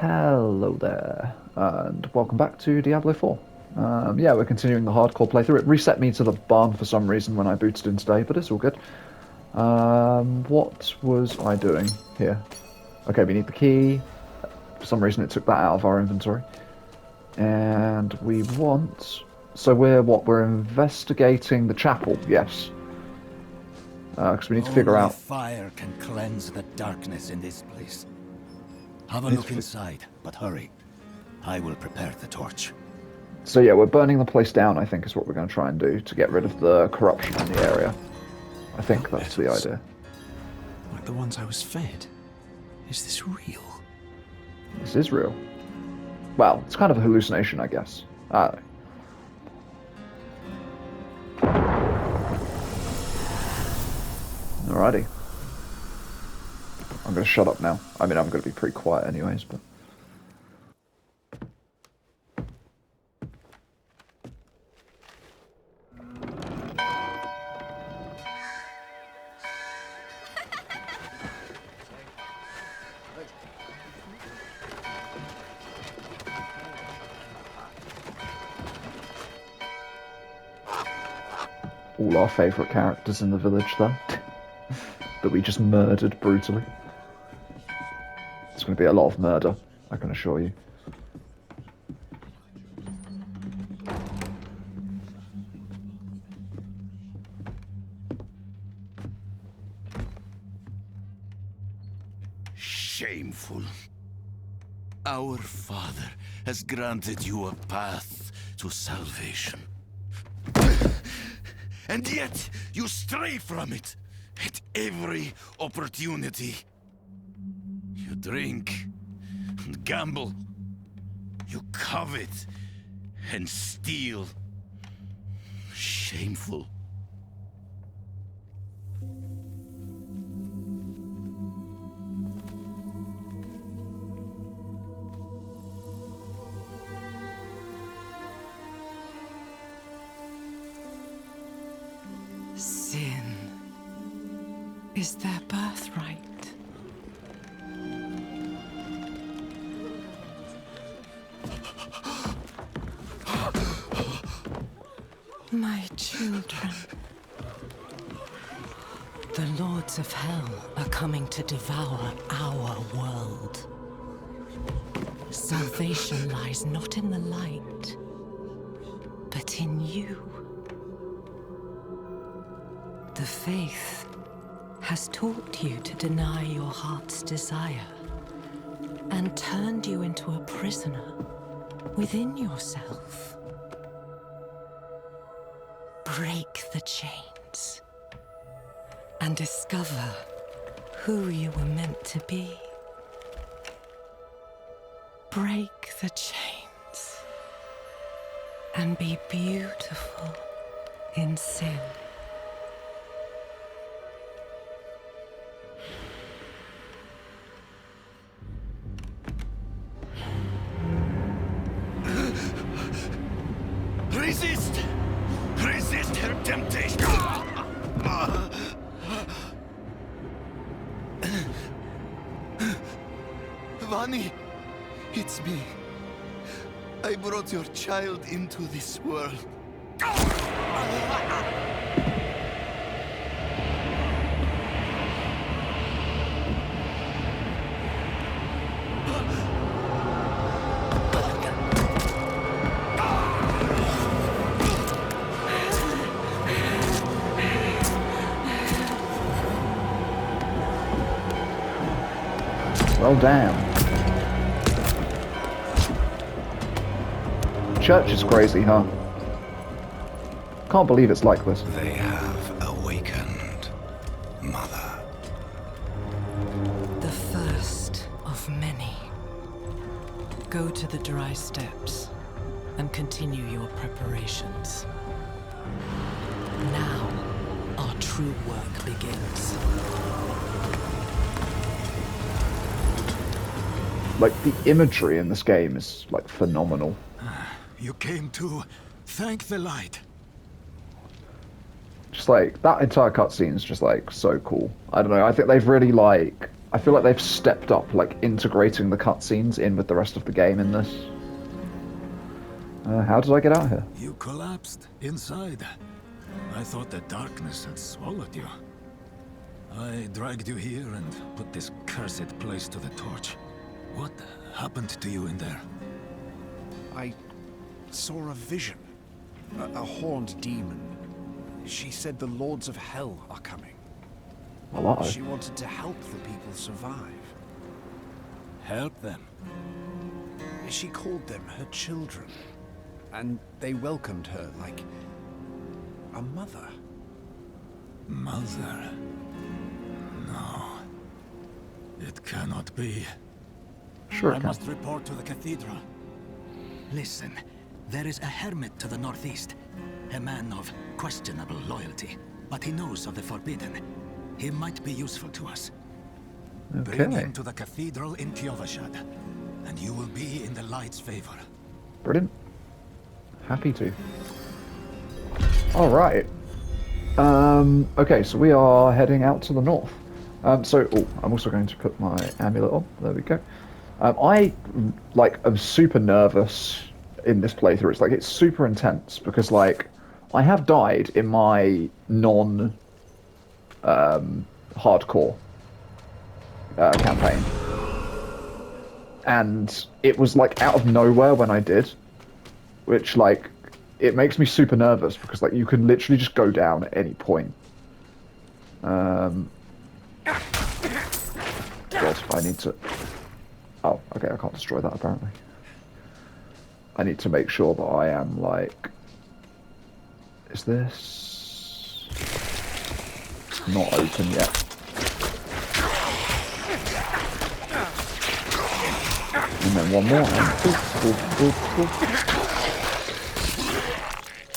Hello there, and welcome back to Diablo 4. Yeah, we're continuing the hardcore playthrough. It reset me to the barn for some reason when I booted in today, but it's all good. What was I doing here? Okay, we need the key. For some reason it took that out of our inventory. And we want... So we're what? We're investigating the chapel, yes. Because we need to figure Only out... fire can cleanse the darkness in this place. Have a look inside, but hurry. I will prepare the torch. So yeah, we're burning the place down, I think, is what we're going to try and do to get rid of the corruption in the area. I think that's the idea. Like the ones I was fed. Is this real? This is real. Well, it's kind of a hallucination, I guess. I don't know. Alrighty. I'm going to shut up now. I mean, I'm going to be pretty quiet anyways, but... all our favourite characters in the village, though. That we just murdered brutally. It's going to be a lot of murder, I can assure you. Shameful. Our Father has granted you a path to salvation. And yet, you stray from it at every opportunity. You drink and gamble. You covet and steal. Shameful. Sin is their birthright. My children. The lords of hell are coming to devour our world. Salvation lies not in the light, but in you. The faith has taught you to deny your heart's desire and turned you into a prisoner within yourself. Break the chains and discover who you were meant to be. Break the chains and be beautiful in sin. Resist! Resist her temptation! Vani, it's me. I brought your child into this world. Well, damn. Church is crazy, huh? Can't believe it's like this. They have awakened, Mother. The first of many. Go to the dry steps and continue your preparations. Now, our true work begins. Like, the imagery in this game is, like, phenomenal. You came to thank the light. Just, like, that entire cutscene is just, like, so cool. I don't know, I think they've really, like... I feel like they've stepped up, like integrating the cutscenes in with the rest of the game in this. How did I get out here? You collapsed inside. I thought the darkness had swallowed you. I dragged you here and put this cursed place to the torch. What happened to you in there? I saw a vision. A horned demon. She said the lords of hell are coming. Hello. She wanted to help the people survive. Help them. She called them her children. And they welcomed her like a mother. Mother? No. It cannot be. Sure it I can. must report to the cathedral. Listen, there is a hermit to the northeast. A man of questionable loyalty, but he knows of the forbidden. He might be useful to us. Bring Okay. him to the cathedral in Kyovashad, and you will be in the light's favor. Brilliant. Happy to. Alright. Okay, so we are heading out to the north. I'm also going to put my amulet on. There we go. I'm super nervous in this playthrough. It's like, it's super intense because, like, I have died in my hardcore campaign. And it was, like, out of nowhere when I did. Which, like, it makes me super nervous because, like, you can literally just go down at any point. God, I need to... Oh, okay, I can't destroy that, apparently. I need to make sure that I am, like... Is this... not open yet? And then one more, and boop, boop, boop, boop.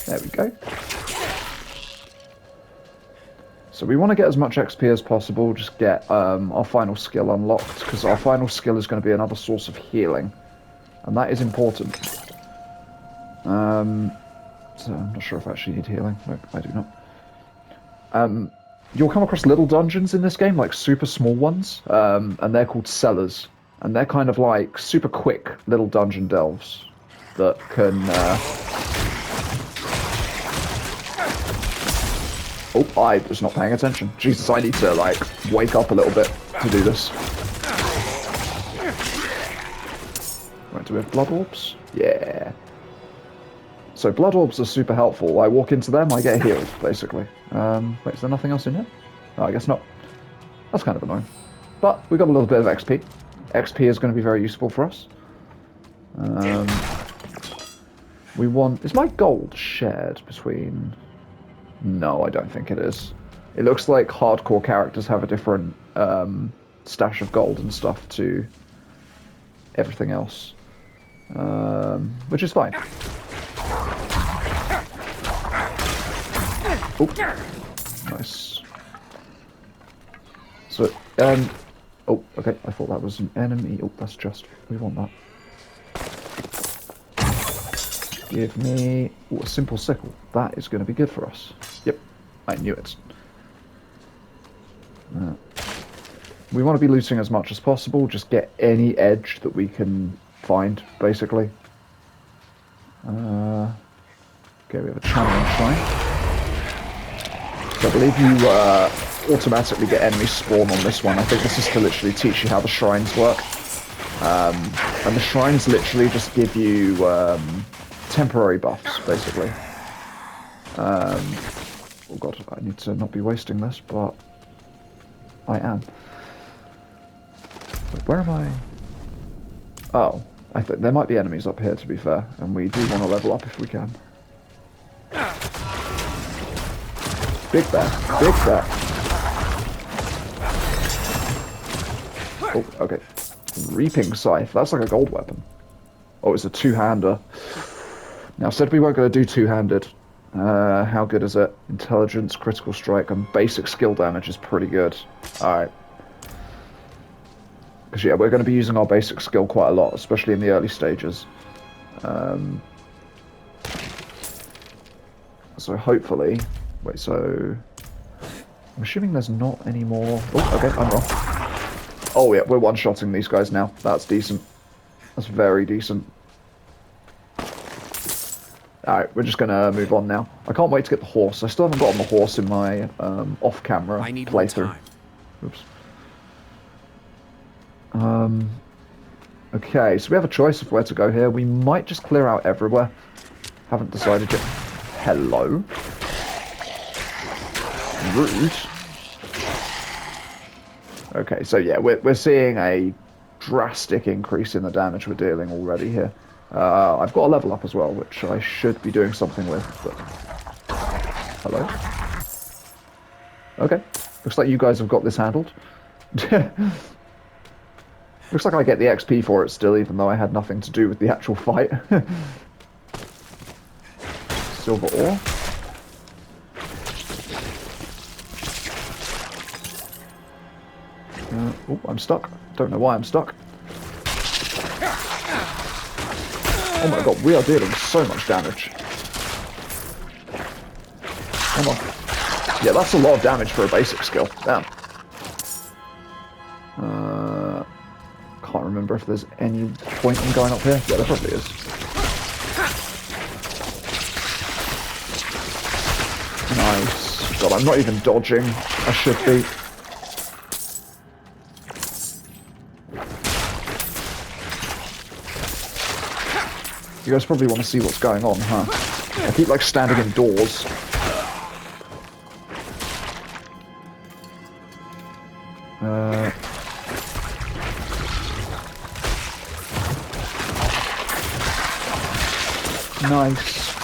There we go. So we want to get as much XP as possible, just get our final skill unlocked, because our final skill is going to be another source of healing. And that is important. So I'm not sure if I actually need healing. No, I do not. You'll come across little dungeons in this game, like super small ones, and they're called cellars. And they're kind of like super quick little dungeon delves that can... Oh, I was not paying attention. Jesus, I need to, like, wake up a little bit to do this. Right, do we have blood orbs? Yeah. So blood orbs are super helpful. I walk into them, I get healed, basically. Wait, is there nothing else in here? No, I guess not. That's kind of annoying. But we got a little bit of XP. XP is going to be very useful for us. We want... Is my gold shared between... No, I don't think it is. It looks like hardcore characters have a different stash of gold and stuff to everything else. Which is fine. Oop. Nice. So, oh, okay, I thought that was an enemy. Oh, that's just... We want that. Give me a simple sickle. That is going to be good for us. Yep, I knew it. We want to be looting as much as possible. Just get any edge that we can find, basically. Okay, we have a channeling shrine. So I believe you automatically get enemy spawn on this one. I think this is to literally teach you how the shrines work. And the shrines literally just give you... temporary buffs, basically. Oh god, I need to not be wasting this, but I am. Wait, where am I? Oh, I think there might be enemies up here, to be fair, and we do want to level up if we can. Big bear, big bear. Oh, okay. Reaping scythe, that's like a gold weapon. Oh, it's a two-hander. Now, I said we weren't going to do two-handed. How good is it? Intelligence, critical strike, and basic skill damage is pretty good. Alright. Because, yeah, we're going to be using our basic skill quite a lot, especially in the early stages. So, hopefully... Wait, so... I'm assuming there's not any more... Oh, okay, I'm wrong. Oh yeah, we're one-shotting these guys now. That's decent. That's very decent. Alright, we're just gonna move on now. I can't wait to get the horse. I still haven't gotten the horse in my off-camera I need more playthrough. time. Oops. Okay, so we have a choice of where to go here. We might just clear out everywhere. Haven't decided yet. Hello. Rude. Okay, so yeah, we're seeing a drastic increase in the damage we're dealing already here. I've got a level up as well, which I should be doing something with, but... Hello? Okay. Looks like you guys have got this handled. Looks like I get the XP for it still, even though I had nothing to do with the actual fight. Silver ore. Oh, I'm stuck. Don't know why I'm stuck. Oh my god, we are dealing so much damage. Come on. Yeah, that's a lot of damage for a basic skill. Damn. Can't remember if there's any point in going up here. Yeah, there probably is. Nice. God, I'm not even dodging. I should be. You guys probably want to see what's going on, huh? I keep, like, standing indoors. Nice.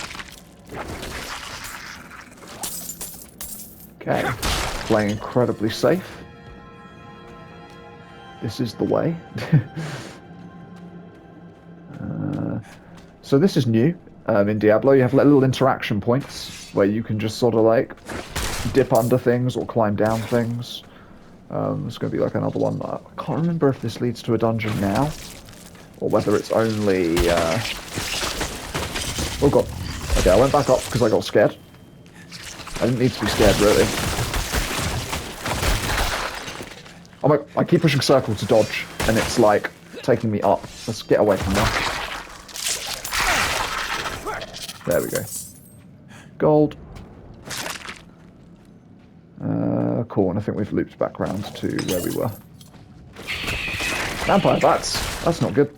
Okay. Playing incredibly safe. This is the way. So this is new in Diablo. You have little interaction points where you can just sort of like dip under things or climb down things. There's going to be like another one. I can't remember if this leads to a dungeon now or whether it's only... Oh god. Okay, I went back up because I got scared. I didn't need to be scared, really. Oh my... I keep pushing circle to dodge, and it's like taking me up. Let's get away from that. There we go. Gold. Cool, and I think we've looped back round to where we were. Vampire bats! That's not good.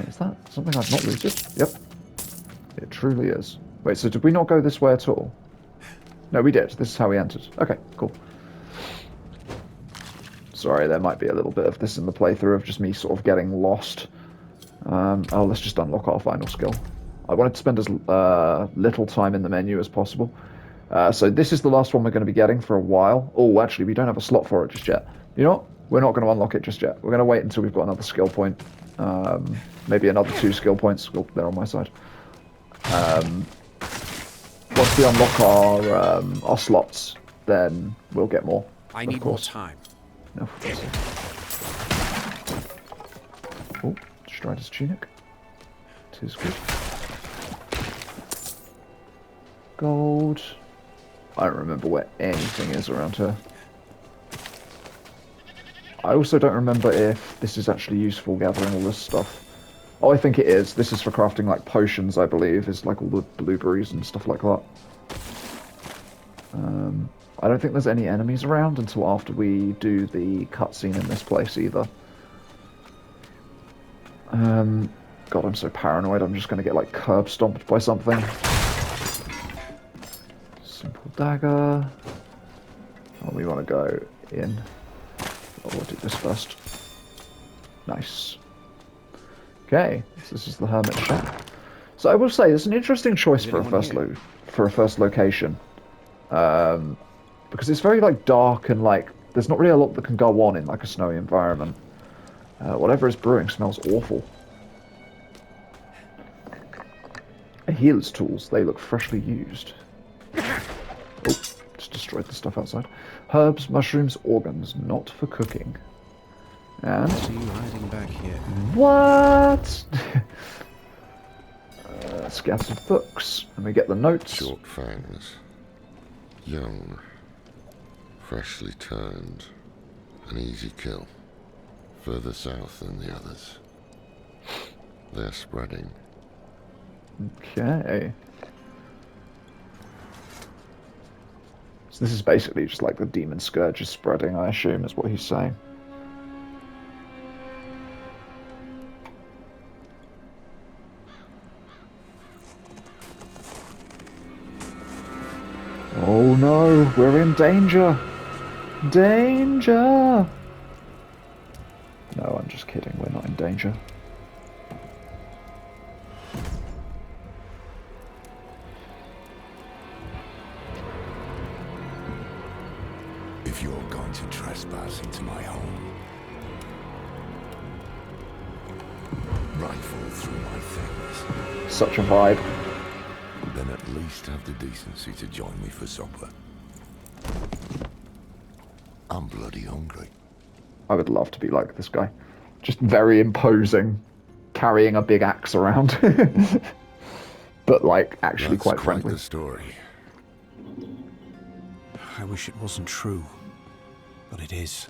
Is that something I've not looted? Yep. It truly is. Wait, so did we not go this way at all? No, we did. This is how we entered. Okay, cool. Sorry, there might be a little bit of this in the playthrough of just me sort of getting lost. Oh, let's just unlock our final skill. I wanted to spend as little time in the menu as possible. So this is the last one we're going to be getting for a while. Oh, actually, we don't have a slot for it just yet. You know what? We're not going to unlock it just yet. We're going to wait until we've got another skill point. Maybe another 2 skill points. Oh, they're on my side. Once we unlock our slots, then we'll get more. I need more time. No, oh, Strider's tunic. Tis good. Gold. I don't remember where anything is around here. I also don't remember if this is actually useful gathering all this stuff. Oh, I think it is. This is for crafting, like, potions, I believe. Is like all the blueberries and stuff like that. I don't think there's any enemies around until after we do the cutscene in this place, either. God, I'm so paranoid. I'm just going to get, like, curb stomped by something. Simple dagger. Oh, we want to go in. Oh, we'll do this first. Nice. Okay, so this is the Hermit Shack. So I will say, it's an interesting choice for a first location. Because it's very, like, dark and, like, there's not really a lot that can go on in, like, a snowy environment. Whatever is brewing smells awful. A healer's tools. They look freshly used. Oh, just destroyed the stuff outside. Herbs, mushrooms, organs, not for cooking. And... What are you hiding back here? What? Scattered books. And we get the notes. Short fangs. Young. Freshly turned. An easy kill. Further south than the others. They're spreading. Okay. So this is basically just like the demon scourge is spreading, I assume, is what he's saying. Oh no, we're in danger! Danger! No, I'm just kidding, we're not in danger. If you're going to trespass into my home, rifle through my things, Such a vibe. then at least have the decency to join me for supper. I'm bloody hungry. I would love to be like this guy. Just very imposing, carrying a big axe around. But, like, actually That's quite quite friendly. the story. I wish it wasn't true, but it is.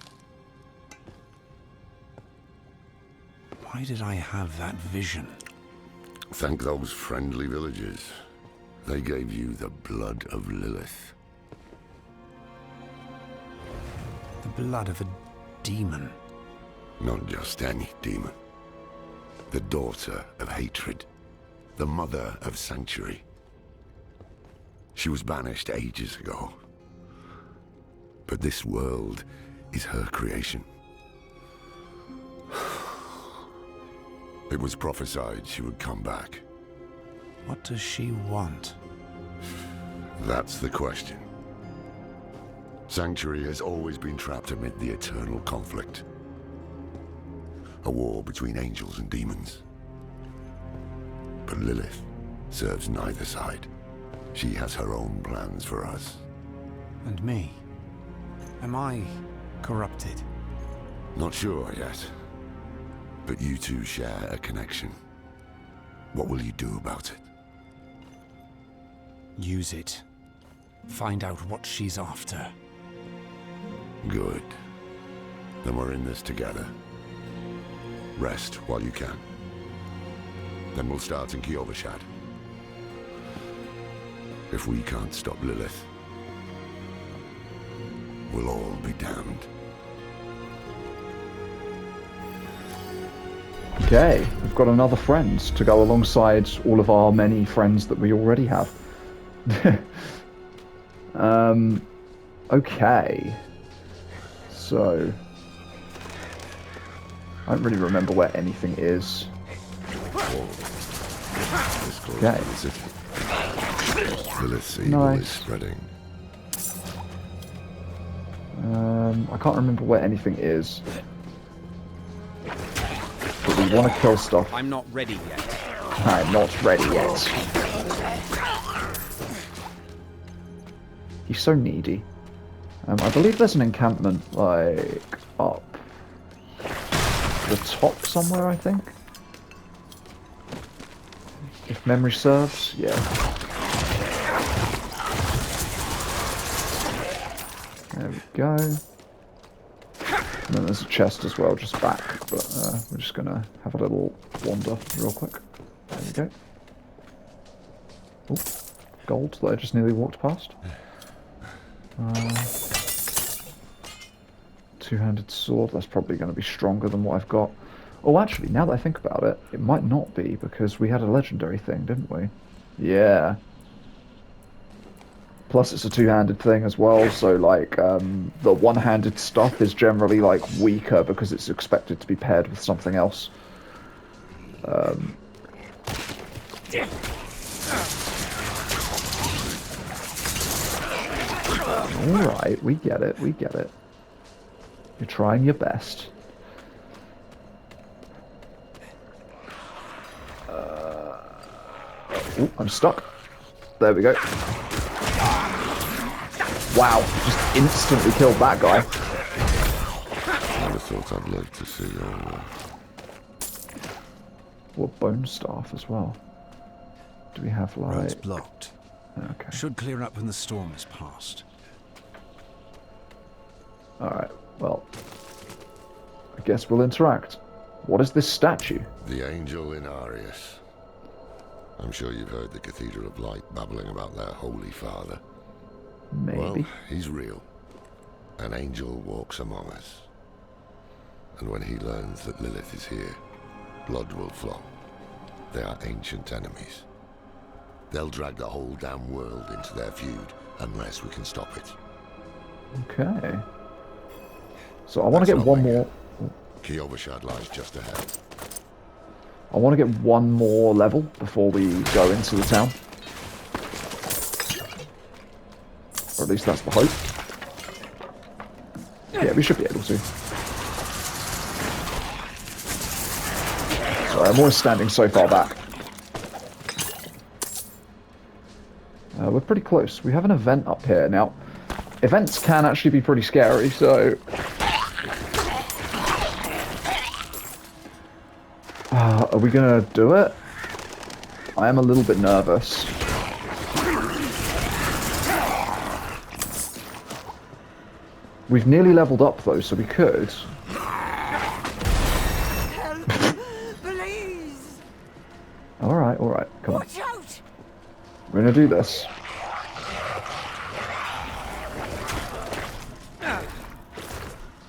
Why did I have that vision? Thank those friendly villagers. They gave you the blood of Lilith. The blood of a demon. Not just any demon. The daughter of hatred. The mother of sanctuary. She was banished ages ago. But this world is her creation. It was prophesied she would come back. What does she want? That's the question. Sanctuary has always been trapped amid the eternal conflict. A war between angels and demons. But Lilith serves neither side. She has her own plans for us. And me? Am I corrupted? Not sure yet. But you two share a connection. What will you do about it? Use it. Find out what she's after. Good. Then we're in this together. Rest while you can. Then we'll start in Kiovashad. If we can't stop Lilith, we'll all be damned. Okay, we've got another friend to go alongside all of our many friends that we already have. Okay. So, I don't really remember where anything is. Okay. Lilith's evil is Nice. spreading. I can't remember where anything is. But we want to kill stuff. I'm not ready yet. I'm not ready yet. He's so needy. I believe there's an encampment, like, up the top somewhere, I think. If memory serves, yeah. There we go. And then there's a chest as well, just back, but we're just gonna have a little wander real quick. There we go. Oh, gold that I just nearly walked past. Two-handed sword, that's probably going to be stronger than what I've got. Oh, actually, now that I think about it, it might not be, because we had a legendary thing, didn't we? Yeah. Plus, it's a two-handed thing as well, so, like, the one-handed stuff is generally, like, weaker because it's expected to be paired with something else. Alright, we get it, we get it. You're trying your best. Oh, I'm stuck. There we go. Wow, just instantly killed that guy. I would have thought I'd live to see your... Or bone staff as well. Do we have like... Road's blocked. Okay. Should clear up when the storm has passed. Alright, well, I guess we'll interact. What is this statue? The angel in Arius. I'm sure you've heard the Cathedral of Light babbling about their Holy Father. Maybe. Well, he's real. An angel walks among us. And when he learns that Lilith is here, blood will flow. They are ancient enemies. They'll drag the whole damn world into their feud unless we can stop it. Okay. So I want to get one more... Kiovashad lies just ahead. I want to get one more level before we go into the town. Or at least that's the hope. Yeah, we should be able to. Sorry, I'm always standing so far back. We're pretty close. We have an event up here. Now, events can actually be pretty scary, so... are we gonna do it? I am a little bit nervous. We've nearly leveled up though, so we could. Help! Please! Alright, come on. Watch out! We're gonna do this.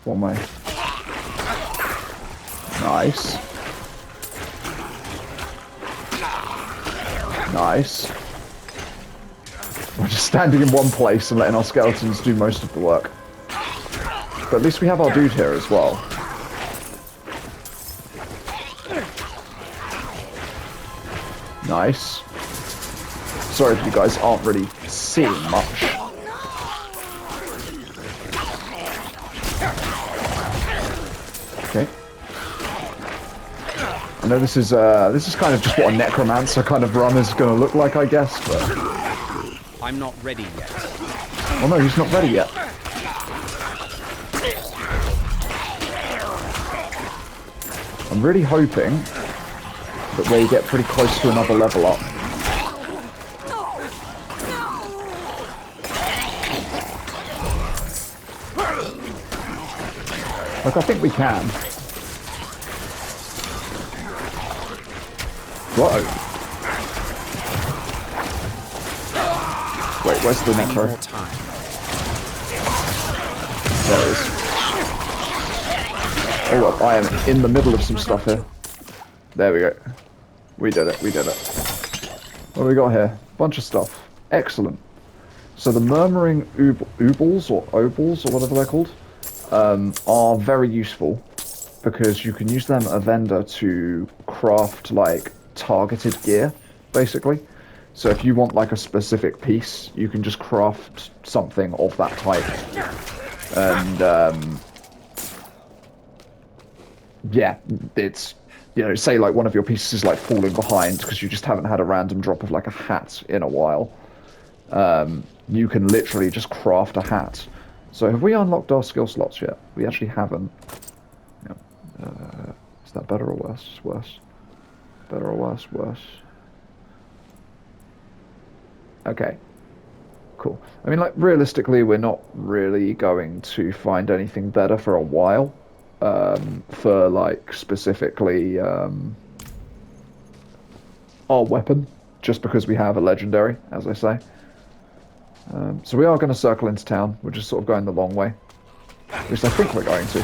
One way. Nice. Nice. We're just standing in one place and letting our skeletons do most of the work. But at least we have our dude here as well. Nice. Sorry if you guys aren't really seeing much. Okay. I know this is kind of just what a necromancer kind of run is going to look like, I guess, but... I'm not ready yet. Oh no, he's not ready yet. I'm really hoping that we get pretty close to another level up. Like, I think we can. Whoa. Wait, where's the necro? There it is. Oh, look, I am in the middle of some stuff here. There we go. We did it, we did it. What do we got here? Bunch of stuff. Excellent. So the murmuring oobles, or obols, or whatever they're called, are very useful, because you can use them at a vendor to craft, like, targeted gear, basically. So if you want, like, a specific piece, you can just craft something of that type. And, yeah, it's, you know, say, like, one of your pieces is, like, falling behind because you just haven't had a random drop of, like, a hat in a while. You can literally just craft a hat. So have we unlocked our skill slots yet? We actually haven't. Yeah. Is that better or worse? Worse. Better or worse? Worse. Okay. Cool. I mean, like, realistically, we're not really going to find anything better for a while. For, like, specifically, our weapon. Just because we have a legendary, as I say. So we are going to circle into town. We're just sort of going the long way. At least I think we're going to.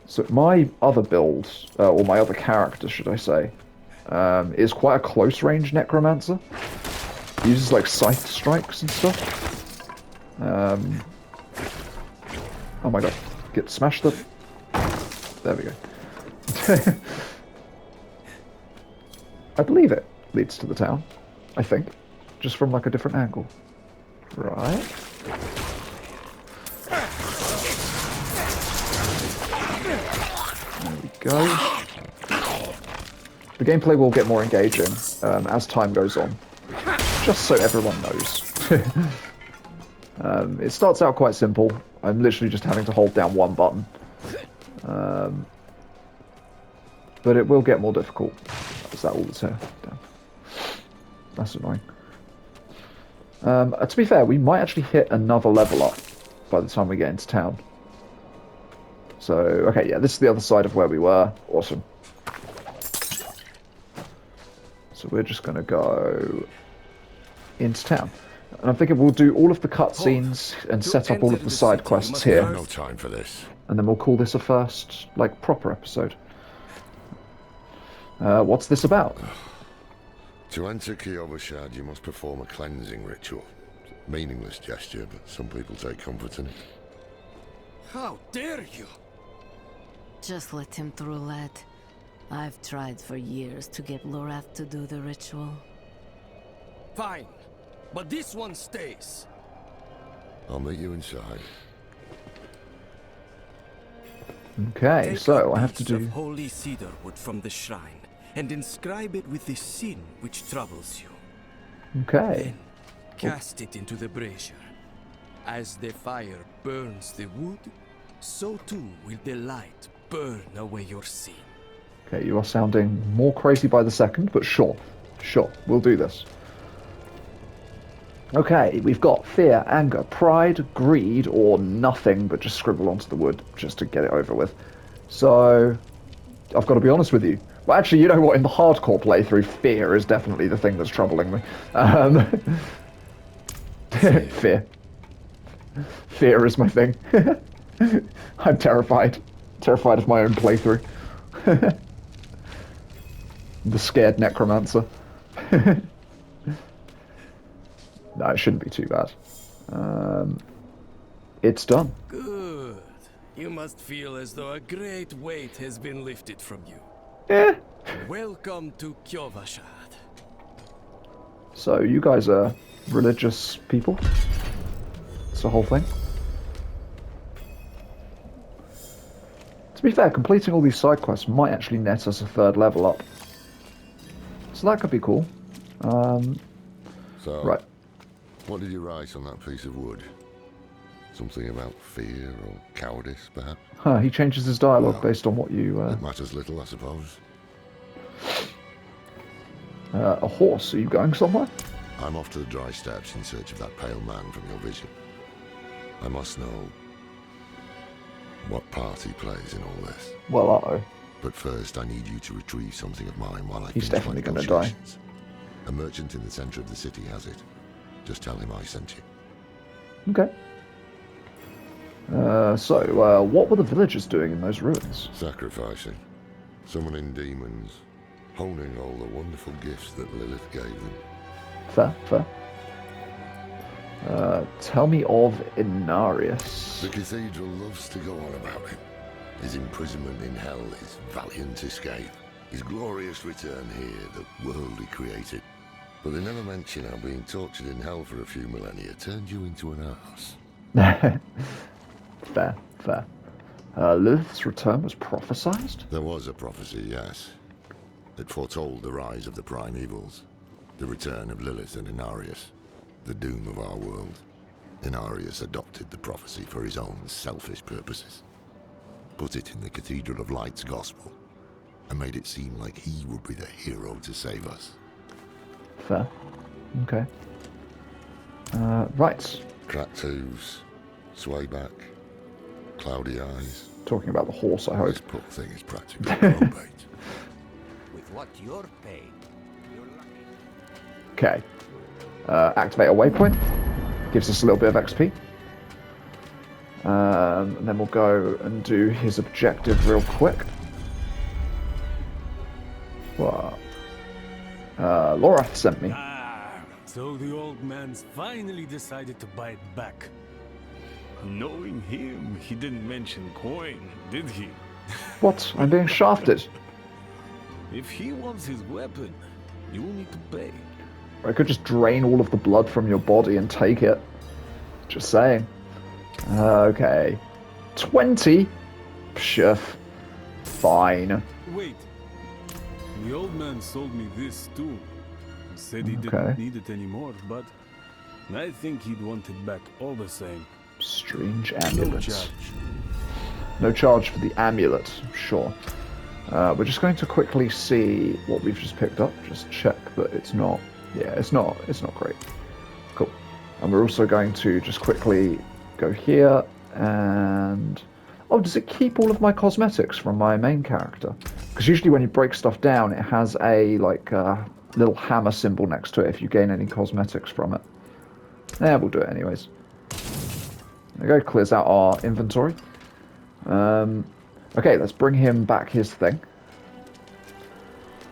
So my other build, or my other character, should I say, is quite a close-range necromancer. He uses, like, scythe strikes and stuff. Oh my god. Get smashed up. There we go. I believe it leads to the town, I think. Just from, like, a different angle. Right. There we go. The gameplay will get more engaging as time goes on. Just so everyone knows. It starts out quite simple. I'm literally just having to hold down one button. But it will get more difficult. Is that all that's here? Damn. That's annoying. To be fair, we might actually hit another level up by the time we get into town. So, okay, yeah, this is the other side of where we were. Awesome. So we're just going to go into town. And I'm thinking we'll do all of the cutscenes and set up all of the side quests here. No time for this. And then we'll call this a first, like, proper episode. What's this about? To enter Kyovashad, you must perform a cleansing ritual. Meaningless gesture, but some people take comfort in it. How dare you? Just let him through, lad. I've tried for years to get Lorath to do the ritual. Fine, but this one stays. I'll meet you inside. Okay, Take so a I have to piece do... of holy cedar wood from the shrine and inscribe it with the sin which troubles you. Okay. Then cast it into the brazier. As the fire burns the wood, so too will the light burn away your sin. Okay, you are sounding more crazy by the second, but sure. Sure, we'll do this. Okay, we've got fear, anger, pride, greed, or nothing, but just scribble onto the wood just to get it over with. So, I've got to be honest with you. Well, actually, you know what? In the hardcore playthrough, fear is definitely the thing that's troubling me. Fear. Fear is my thing. I'm terrified. Terrified of my own playthrough. The scared necromancer. No, it shouldn't be too bad. It's done. Good. You must feel as though a great weight has been lifted from you. Yeah. Welcome to Kyovashad. So you guys are religious people? It's the whole thing? To be fair, completing all these side quests might actually net us a 3rd level up. So that could be cool. So, Right. what did you write on that piece of wood? Something about fear or cowardice, perhaps? Huh, he changes his dialogue Well, based on what you... It matters little, I suppose. a horse, are you going somewhere? I'm off to the dry steppes in search of that pale man from your vision. I must know what part he plays in all this. Well, uh-oh. But first, I need you to retrieve something of mine while I He's finish my definitely gonna die. negotiations. A merchant in the center of the city has it. Just tell him I sent you. Okay. What were the villagers doing in those ruins? Sacrificing. Summoning demons. Honing all the wonderful gifts that Lilith gave them. Fair, fair. Tell me of Inarius. The cathedral loves to go on about him. His imprisonment in hell, his valiant escape, his glorious return here, the world he created. But they never mention how being tortured in hell for a few millennia turned you into an ass. Fair, fair. Lilith's return was prophesized? There was a prophecy, yes. It foretold the rise of the prime evils, the return of Lilith and Inarius, the doom of our world. Inarius adopted the prophecy for his own selfish purposes, put it in the Cathedral of Light's gospel, and made it seem like he would be the hero to save us. Fair. Okay. Right. Cracked hooves, sway back, cloudy eyes. Talking about the horse, I hope. This poor thing is practically probate. With what you're paid, you're lucky. Okay. Activate a waypoint. Gives us a little bit of XP. And then we'll go and do his objective real quick. What? Lorath sent me. So the old man's finally decided to buy it back. Knowing him, he didn't mention coin, did he? What? I'm being shafted. If he wants his weapon, you will need to pay. I could just drain all of the blood from your body and take it. Just saying. Okay. 20? Pshuff. Fine. Wait. The old man sold me this too. He said he Okay. didn't need it anymore, but I think he'd want it back all the same. Strange No amulets. charge. No charge for the amulet, sure. We're just going to quickly see what we've just picked up. Just check that it's not... Yeah, it's not great. Cool. And we're also going to just quickly go here, and... Oh, does it keep all of my cosmetics from my main character? Because usually when you break stuff down, it has a, like, little hammer symbol next to it if you gain any cosmetics from it. Yeah, we'll do it anyways. There we go, clears out our inventory. Okay, let's bring him back his thing.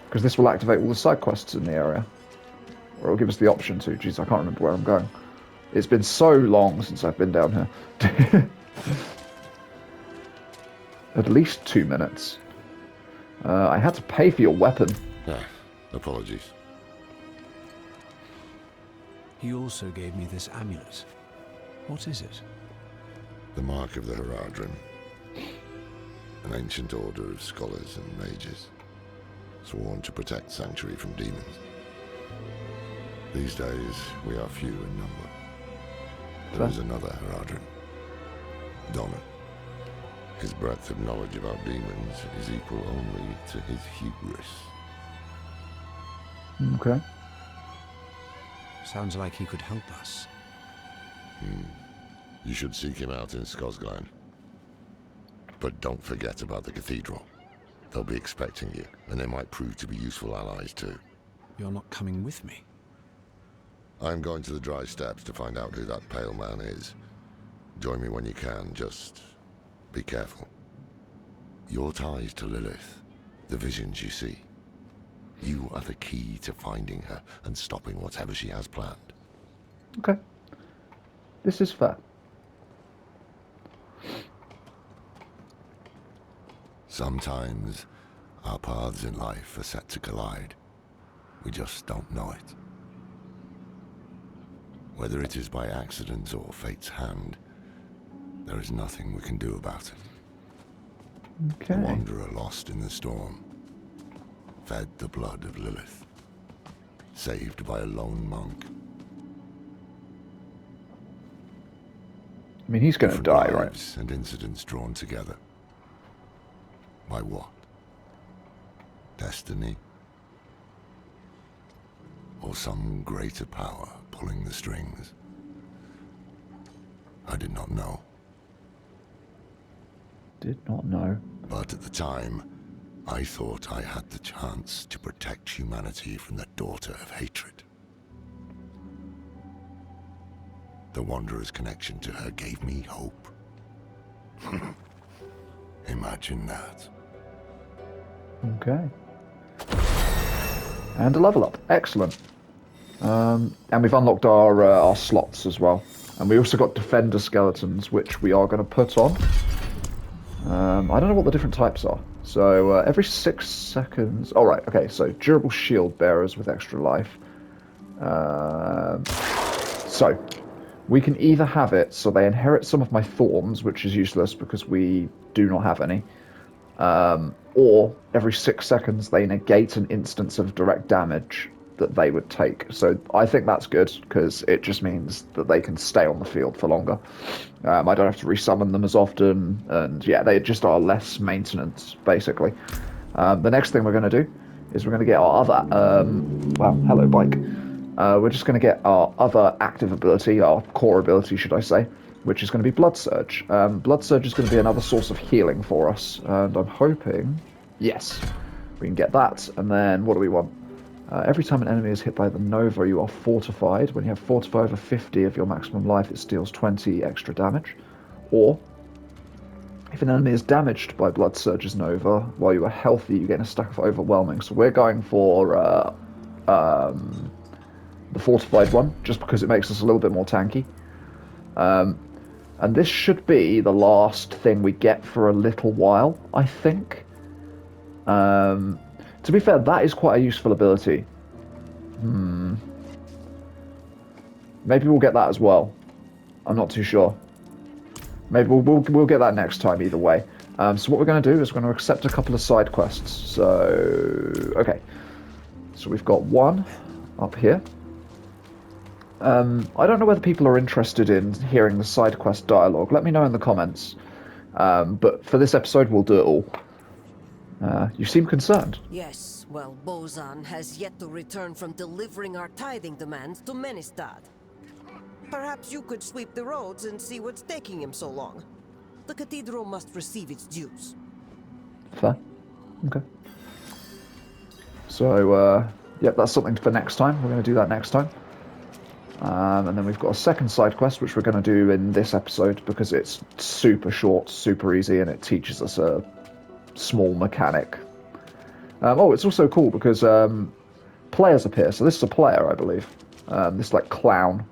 Because this will activate all the side quests in the area. Or it'll give us the option to. Jeez, I can't remember where I'm going. It's been so long since I've been down here. At least 2 minutes. I had to pay for your weapon. Ah, apologies. He also gave me this amulet. What is it? The Mark of the Heradrin. An ancient order of scholars and mages, sworn to protect Sanctuary from demons. These days, we are few in number. There is another Heradrin. Donner. His breadth of knowledge about demons is equal only to his hubris. Okay. Sounds like he could help us. You should seek him out in Skosglen. But don't forget about the cathedral. They'll be expecting you, and they might prove to be useful allies too. You're not coming with me? I'm going to the Dry Steppes to find out who that pale man is. Join me when you can, just be careful. Your ties to Lilith, the visions you see. You are the key to finding her and stopping whatever she has planned. Okay. This is fair. Sometimes our paths in life are set to collide. We just don't know it. Whether it is by accident or fate's hand, there is nothing we can do about it. Okay. The wanderer lost in the storm, fed the blood of Lilith, saved by a lone monk. I mean, he's going to die, right? Lives and incidents drawn together. By what? Destiny? Or some greater power pulling the strings? I did not know. Did not know. But at the time, I thought I had the chance to protect humanity from the daughter of hatred. The Wanderer's connection to her gave me hope. Imagine that. Okay. And a level up. Excellent. And we've unlocked our slots as well. And we also got Defender Skeletons, which we are going to put on. I don't know what the different types are. So, every 6 seconds... Oh, right, okay, so durable shield bearers with extra life. So, we can either have it so they inherit some of my thorns, which is useless because we do not have any. Or every 6 seconds they negate an instance of direct damage that they would take. So I think that's good because it just means that they can stay on the field for longer. I don't have to resummon them as often, and yeah, they just are less maintenance, basically. The next thing we're going to do is we're going to get our other... well, hello, bike. We're just going to get our other active ability, our core ability, should I say, which is going to be Blood Surge. Blood Surge is going to be another source of healing for us, and I'm hoping... Yes, we can get that, and then what do we want? Every time an enemy is hit by the Nova, you are fortified. When you have fortified over 50 of your maximum life, it deals 20 extra damage. Or, if an enemy is damaged by Blood Surge's Nova, while you are healthy, you gain a stack of Overwhelming. So we're going for the fortified one, just because it makes us a little bit more tanky. And this should be the last thing we get for a little while, I think. To be fair, that is quite a useful ability. Maybe we'll get that as well. I'm not too sure. Maybe we'll get that next time either way. So what we're going to do is we're going to accept a couple of side quests. So, okay. So we've got one up here. I don't know whether people are interested in hearing the side quest dialogue. Let me know in the comments. But for this episode, we'll do it all. You seem concerned. Yes, well, Bozan has yet to return from delivering our tithing demands to Menestad. Perhaps you could sweep the roads and see what's taking him so long. The cathedral must receive its dues. Fair. Okay. So, yep, that's something for next time. We're going to do that next time. And then we've got a second side quest, which we're going to do in this episode because it's super short, super easy, and it teaches us a small mechanic. Oh, it's also cool because players appear. So this is a player, I believe. This like clown.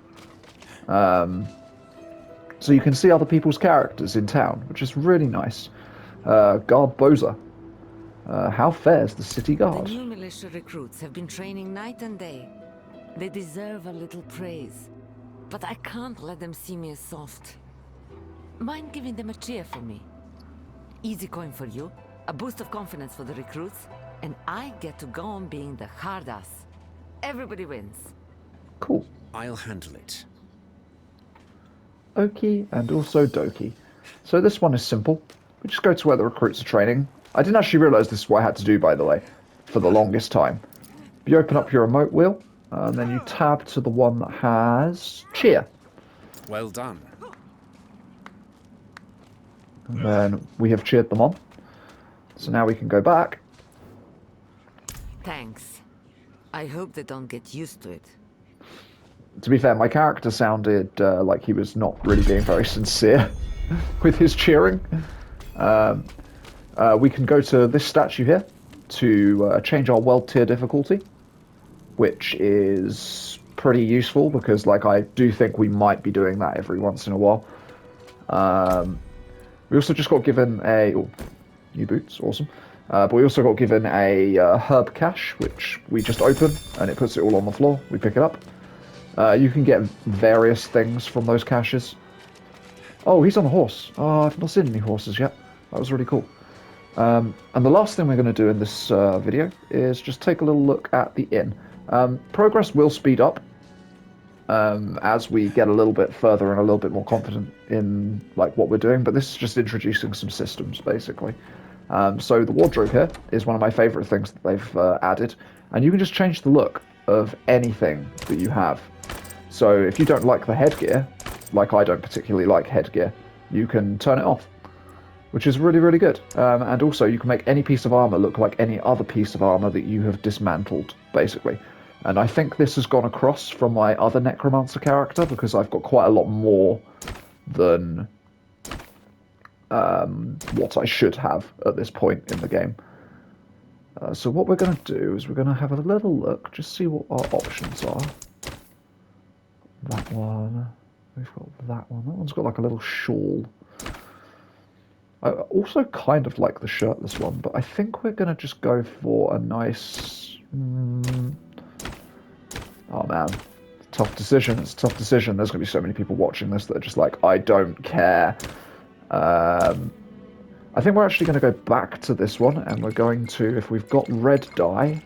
So you can see other people's characters in town, which is really nice. Guard Boza. How fares the city guard? The new militia recruits have been training night and day. They deserve a little praise. But I can't let them see me as soft. Mind giving them a cheer for me? Easy coin for you, a boost of confidence for the recruits, and I get to go on being the hard ass. Everybody wins. Cool. I'll handle it. Okie and also dokie. So this one is simple. We just go to where the recruits are training. I didn't actually realise this is what I had to do, by the way, for the longest time. You open up your remote wheel, and then you tab to the one that has cheer. Well done. And then we have cheered them on. So now we can go back. Thanks. I hope they don't get used to it. To be fair, my character sounded like he was not really being very sincere with his cheering. We can go to this statue here to change our world tier difficulty, which is pretty useful because, like, I do think we might be doing that every once in a while. We also just got given a new boots, awesome. But we also got given a herb cache, which we just open and it puts it all on the floor. We pick it up. You can get various things from those caches. Oh, he's on a horse. Oh, I've not seen any horses yet. That was really cool. And the last thing we're going to do in this video is just take a little look at the inn. Progress will speed up as we get a little bit further and a little bit more confident in like what we're doing, but this is just introducing some systems, basically. So the wardrobe here is one of my favourite things that they've added, and you can just change the look of anything that you have. So if you don't like the headgear, like I don't particularly like headgear, you can turn it off, which is really, really good. And also you can make any piece of armour look like any other piece of armour that you have dismantled, basically. And I think this has gone across from my other Necromancer character, because I've got quite a lot more than what I should have at this point in the game. So what we're going to do is we're going to have a little look, just see what our options are. That one. We've got that one. That one's got like a little shawl. I also kind of like the shirtless one, but I think we're going to just go for a nice... Oh man, tough decision. It's a tough decision. There's going to be so many people watching this that are just like, I don't care. I think we're actually going to go back to this one, and we're going to, if we've got red dye...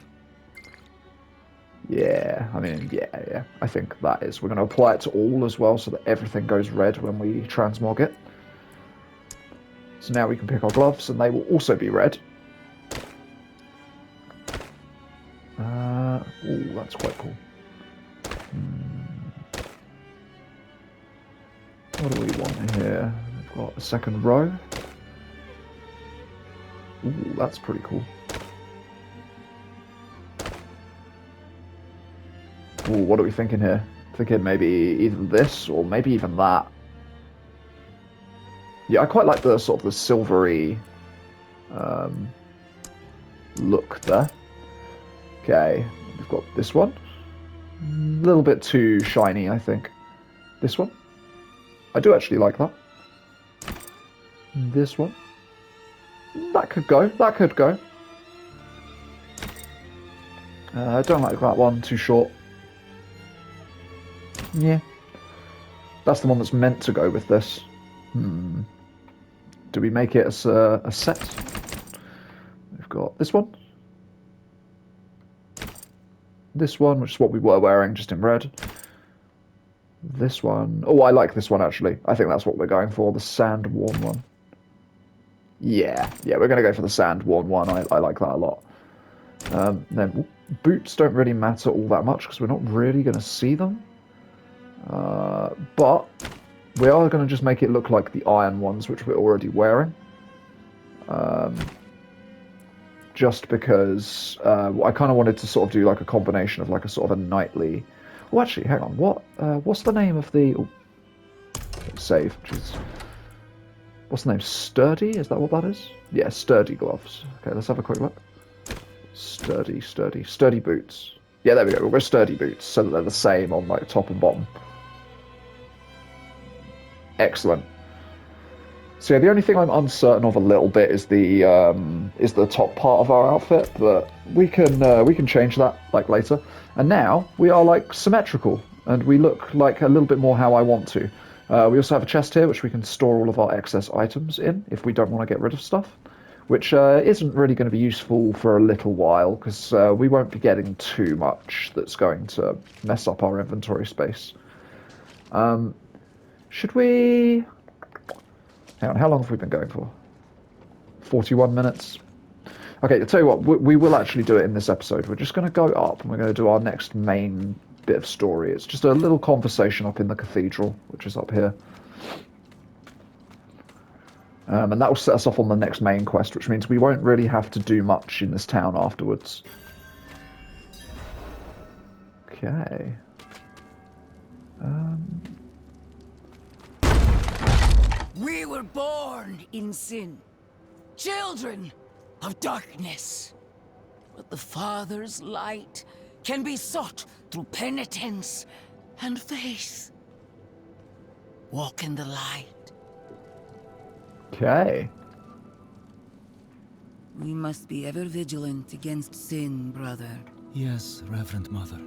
Yeah, I mean, yeah, I think that is. We're going to apply it to all as well, so that everything goes red when we transmog it. So now we can pick our gloves, and they will also be red. Oh, that's quite cool. What do we want here? We've got a second row. Ooh, that's pretty cool. Ooh, what are we thinking here? Thinking maybe either this or maybe even that. Yeah, I quite like the sort of the silvery look there. Okay, we've got this one. A little bit too shiny, I think. This one. I do actually like that. This one. That could go. That could go. I don't like that one. Too short. Yeah. That's the one that's meant to go with this. Do we make it as a set? We've got this one. This one, which is what we were wearing, just in red. This one. Oh, I like this one, actually. I think that's what we're going for, the sand-worn one. Yeah, we're going to go for the sand-worn one. I like that a lot. Then boots don't really matter all that much, because we're not really going to see them. But we are going to just make it look like the iron ones, which we're already wearing. Just because I kind of wanted to sort of do like a combination of like a sort of a knightly. Oh, actually, hang on. What's the name of the save? Jeez. What's the name? Sturdy? Is that what that is? Yeah, sturdy gloves. Okay, let's have a quick look. Sturdy boots. Yeah, there we go. We'll go sturdy boots so that they're the same on like top and bottom. Excellent. So yeah, the only thing I'm uncertain of a little bit is the top part of our outfit, but we can change that like later. And now we are like symmetrical, and we look like a little bit more how I want to. We also have a chest here which we can store all of our excess items in if we don't want to get rid of stuff, which isn't really going to be useful for a little while because we won't be getting too much that's going to mess up our inventory space. Should we? Hang on, how long have we been going for? 41 minutes. Okay, I'll tell you what, we will actually do it in this episode. We're just going to go up and we're going to do our next main bit of story. It's just a little conversation up in the cathedral, which is up here. And that will set us off on the next main quest, which means we won't really have to do much in this town afterwards. Okay. We were born in sin, children of darkness. But the Father's light can be sought through penitence and faith. Walk in the light. Okay. We must be ever vigilant against sin, brother. Yes, Reverend Mother.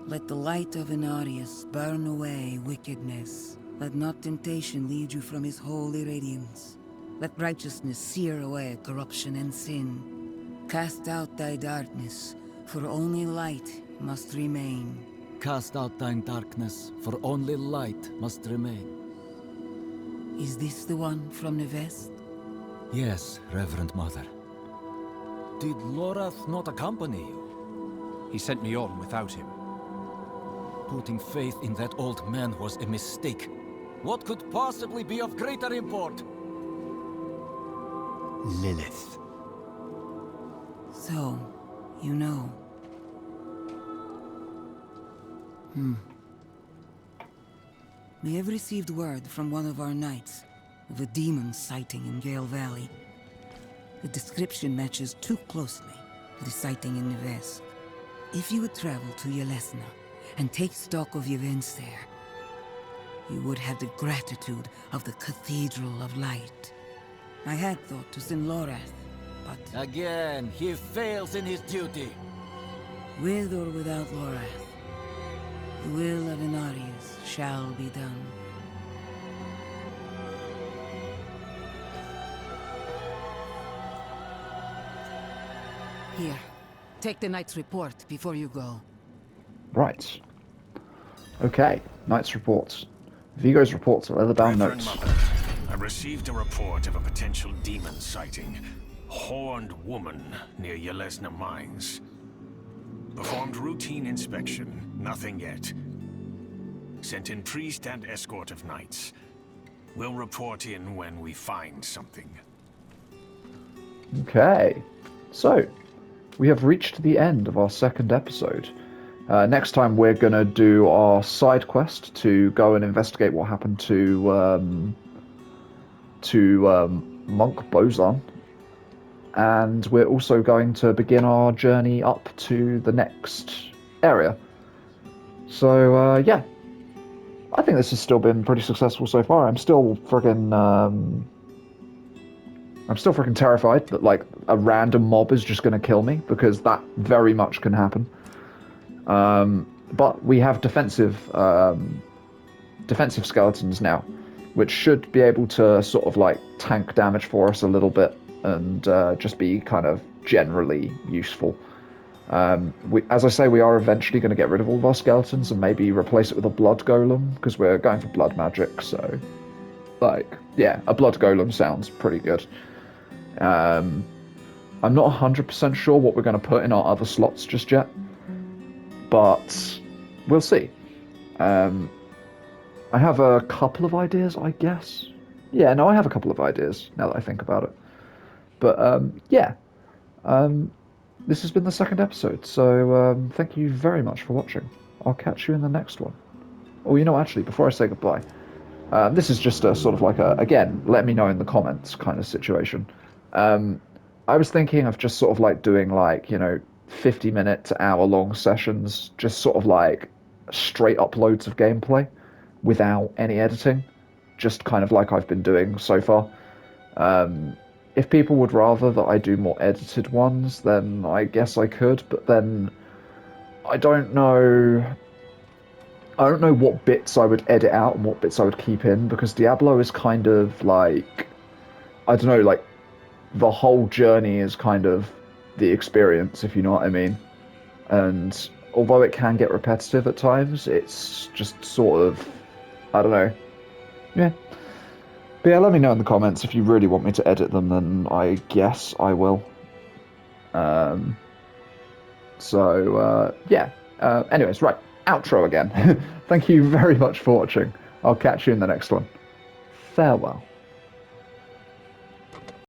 Let the light of Inarius burn away wickedness. Let not temptation lead you from his holy radiance. Let righteousness sear away corruption and sin. Cast out thy darkness, for only light must remain. Cast out thine darkness, for only light must remain. Is this the one from the west? Yes, Reverend Mother. Did Lorath not accompany you? He sent me on without him. Putting faith in that old man was a mistake. What could possibly be of greater import? Lilith. So, you know. We have received word from one of our knights of a demon sighting in Gale Valley. The description matches too closely to the sighting in the west. If you would travel to Yelesna and take stock of the events there, you would have the gratitude of the Cathedral of Light. I had thought to send Lorath, but... Again, he fails in his duty. With or without Lorath, the will of Inarius shall be done. Here, take the Knight's report before you go. Right. Okay, Knight's reports. Vigo's reports are leather-bound notes. Mother, I received a report of a potential demon sighting. Horned woman near Yelesna Mines. Performed routine inspection. Nothing yet. Sent in priest and escort of knights. We'll report in when we find something. Okay. So, we have reached the end of our second episode. Next time we're going to do our side quest to go and investigate what happened to Monk Bozan. And we're also going to begin our journey up to the next area. So, yeah. I think this has still been pretty successful so far. I'm still freaking terrified that, like, a random mob is just going to kill me, because that very much can happen. But we have defensive skeletons now, which should be able to sort of, like, tank damage for us a little bit and just be kind of generally useful. As I say, we are eventually going to get rid of all of our skeletons and maybe replace it with a blood golem, because we're going for blood magic, so, like, yeah, a blood golem sounds pretty good. I'm not 100% sure what we're going to put in our other slots just yet, but we'll see. I have a couple of ideas, I guess. Yeah, no, I have a couple of ideas now that I think about it. But yeah, this has been the second episode, so thank you very much for watching. I'll catch you in the next one. Oh, you know, actually, before I say goodbye, this is just a sort of like a, again, let me know in the comments kind of situation. Um, I was thinking of just sort of like doing like, 50-minute to hour-long sessions, just sort of like straight uploads of gameplay without any editing, just kind of like I've been doing so far. If people would rather that I do more edited ones, then I guess I could, but then I don't know. I don't know what bits I would edit out and what bits I would keep in, because Diablo is kind of like, I don't know, like the whole journey is kind of the experience, if you know what I mean. And although it can get repetitive at times, it's just sort of, I don't know. Yeah. But yeah, let me know in the comments if you really want me to edit them, then I guess I will. Um, yeah. Anyways, right, outro again. Thank you very much for watching. I'll catch you in the next one. Farewell.